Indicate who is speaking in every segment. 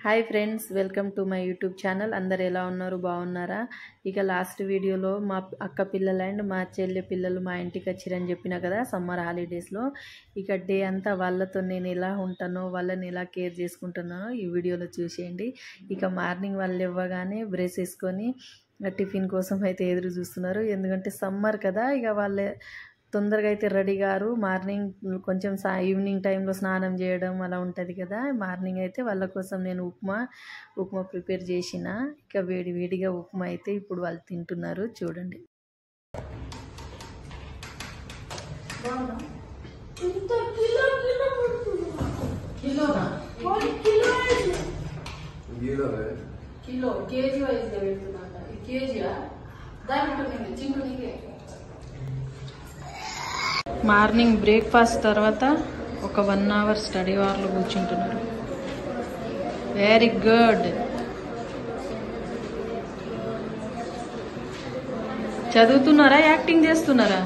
Speaker 1: Hi friends, welcome to my YouTube channel. అందరు ఎలా ఉన్నారు? బాగున్నారా? ఇక లాస్ట్ వీడియోలో మా అక్క పిల్లలు అండ్ మా చెల్లె పిల్లలు మా ఇంటికి వచ్చిరని చెప్పిన కదా సమ్మర్ హాలిడేస్లో. ఇక డే అంతా వాళ్ళతో నేను ఎలా ఉంటానో, వాళ్ళని ఎలా కేర్ చేసుకుంటున్నానో ఈ వీడియోలో చూసేయండి. ఇక మార్నింగ్ వాళ్ళు ఇవ్వగానే బ్రష్ వేసుకొని టిఫిన్ కోసం అయితే ఎదురు చూస్తున్నారు. ఎందుకంటే సమ్మర్ కదా, ఇక వాళ్ళే తొందరగా అయితే రెడీ గారు. మార్నింగ్ కొంచెం ఈవినింగ్ టైంలో స్నానం చేయడం అలా ఉంటుంది కదా. మార్నింగ్ అయితే వాళ్ళ కోసం నేను ఉప్మా ప్రిపేర్ చేసిన. ఇక వేడిగా ఉప్మా అయితే ఇప్పుడు వాళ్ళు తింటున్నారు. చూడండి. కేజీ వైజ్ పెడుతున్నా. కేజీయా మార్నింగ్ బ్రేక్ఫాస్ట్ తర్వాత ఒక 1 అవర్ స్టడీ అవర్లో కూర్చుంటున్నారు. Very good. చదువుతున్నారా, యాక్టింగ్ చేస్తున్నారా?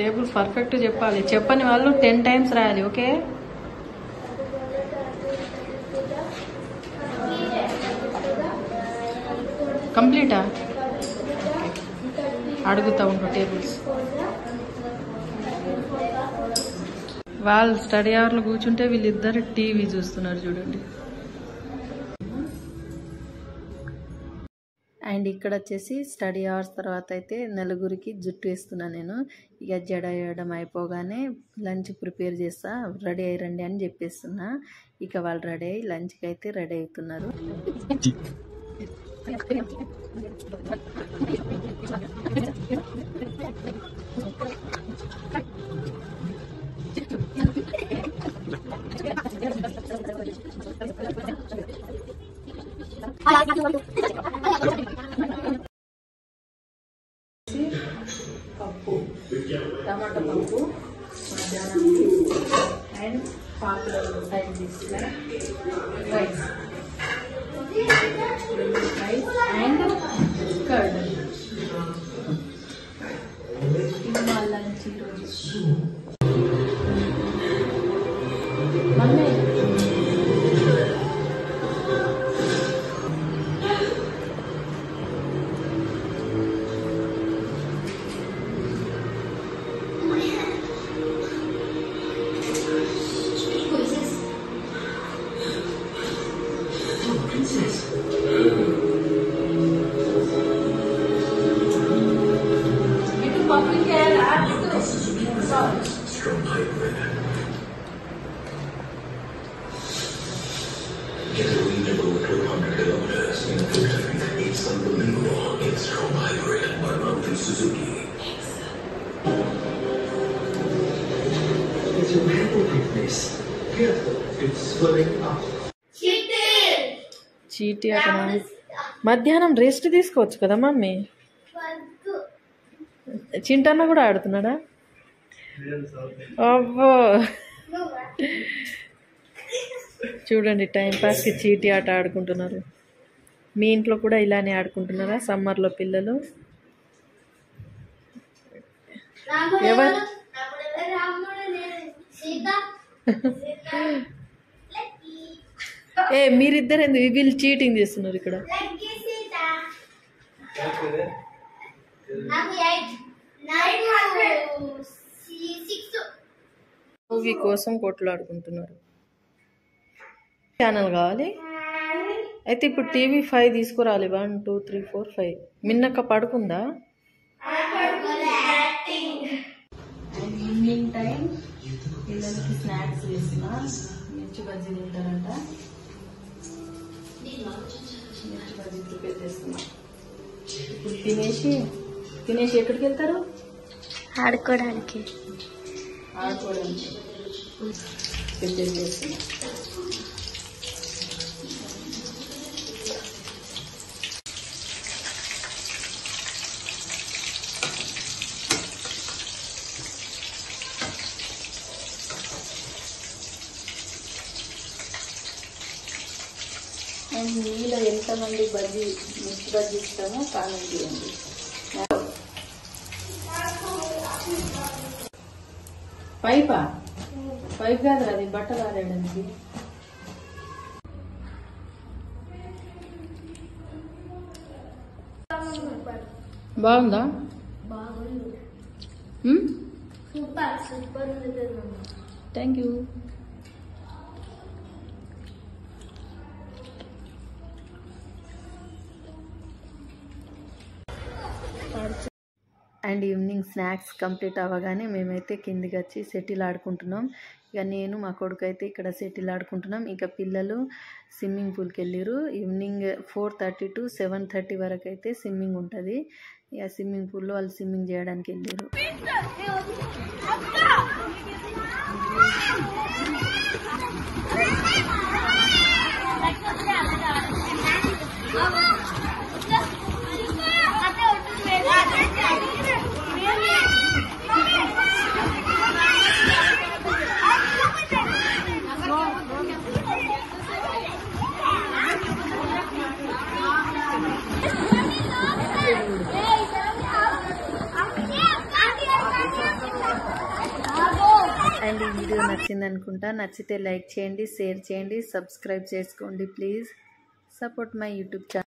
Speaker 1: టేబుల్ పర్ఫెక్ట్ చెప్పాలి. చెప్పని వాళ్ళు 10 times రాయాలి. ఓకే, కంప్లీటా? అడుగుతా ఉంటా టేబుల్స్. వాళ్ళు స్టడీ అవర్లో కూర్చుంటే వీళ్ళిద్దరు టీవీ చూస్తున్నారు. చూడండి. అండ్ ఇక్కడ వచ్చేసి స్టడీ అవర్స్ తర్వాత అయితే నలుగురికి జుట్టు వేస్తున్నా నేను. ఇక జడ వేయడం అయిపోగానే లంచ్ ప్రిపేర్ చేస్తా, రెడీ అయ్యండి అని చెప్పేస్తున్నా. ఇక వాళ్ళు రెడీ అయ్యి లంచ్కి అయితే రెడీ అవుతున్నారు. పప్పు, టమాటా పప్పు మధ్యాహ్నానికి అండ్ పాపలు టైం తీసుకున్న రైస్ అండ్ కర్డ్. ఇది మా లంచ్ ఈరోజు. Mummy
Speaker 2: Get a readable 200 kilometers in victory. It's unbelievable. It's strong hybrid by Maruti Suzuki. It's a manual fitness. Careful, it's swelling up.
Speaker 1: చీటీ అక్కడ మధ్యాహ్నం రెస్ట్ తీసుకోవచ్చు కదా మమ్మీ. చింటన్న కూడా ఆడుతున్నాడా? అబ్బో, చూడండి టైంపాస్కి చీటీ ఆట ఆడుకుంటున్నారు. మీ ఇంట్లో కూడా ఇలానే ఆడుకుంటున్నారా సమ్మర్లో పిల్లలు? ఎవరు మీరిద్దరు ఎందుకు వీళ్ళు చీటింగ్ చేస్తున్నారు ఇక్కడ? మూవీ కోసం కొట్లాడుకుంటున్నారు. ఛానల్ కావాలి అయితే ఇప్పుడు టీవీ 5 తీసుకురాలి. 1 2 3 4 5. మిన్నక్క పడుకుందా? ఈవినింగ్ టైం పిల్లలకి స్నాక్స్ చేస్తున్నా. మిర్చి బజ్జీ తింటారంట. మిర్చి బజ్జీ ప్రిపేర్ చేస్తున్నా. ఇప్పుడు తినేసి ఎక్కడికి వెళ్తారు?
Speaker 3: ఆడుకోవడానికి
Speaker 1: ప్రిపేర్ చేస్తున్నా. అండ్ మీలో ఎంతమంది మిర్చి బజ్జీ ఇస్తామో కామెంట్ చేయండి. పైపా? పైప్ కాదు, అది బట్టలు ఆడడానికి. బాగుందా? Thank you. And evening snacks complete అవ్వగానే మేమైతే కిందికి వచ్చి సెటిల్ ఆడుకుంటున్నాం. ఇక నేను మా కొడుకు అయితే ఇక్కడ సెటిల్ ఆడుకుంటున్నాం. ఇక పిల్లలు స్విమ్మింగ్ పూల్కి వెళ్ళారు. ఈవినింగ్ 4:30 to 7:30 వరకు అయితే స్విమ్మింగ్ ఉంటుంది. ఇక స్విమ్మింగ్ పూల్లో వాళ్ళు స్విమ్మింగ్ చేయడానికి వెళ్ళారు. అండ్ ఈ వీడియో నచ్చింది అనుకుంటా. నచ్చితే లైక్ చేయండి, షేర్ చేయండి, సబ్స్క్రైబ్ చేసుకోండి. Please support my YouTube channel.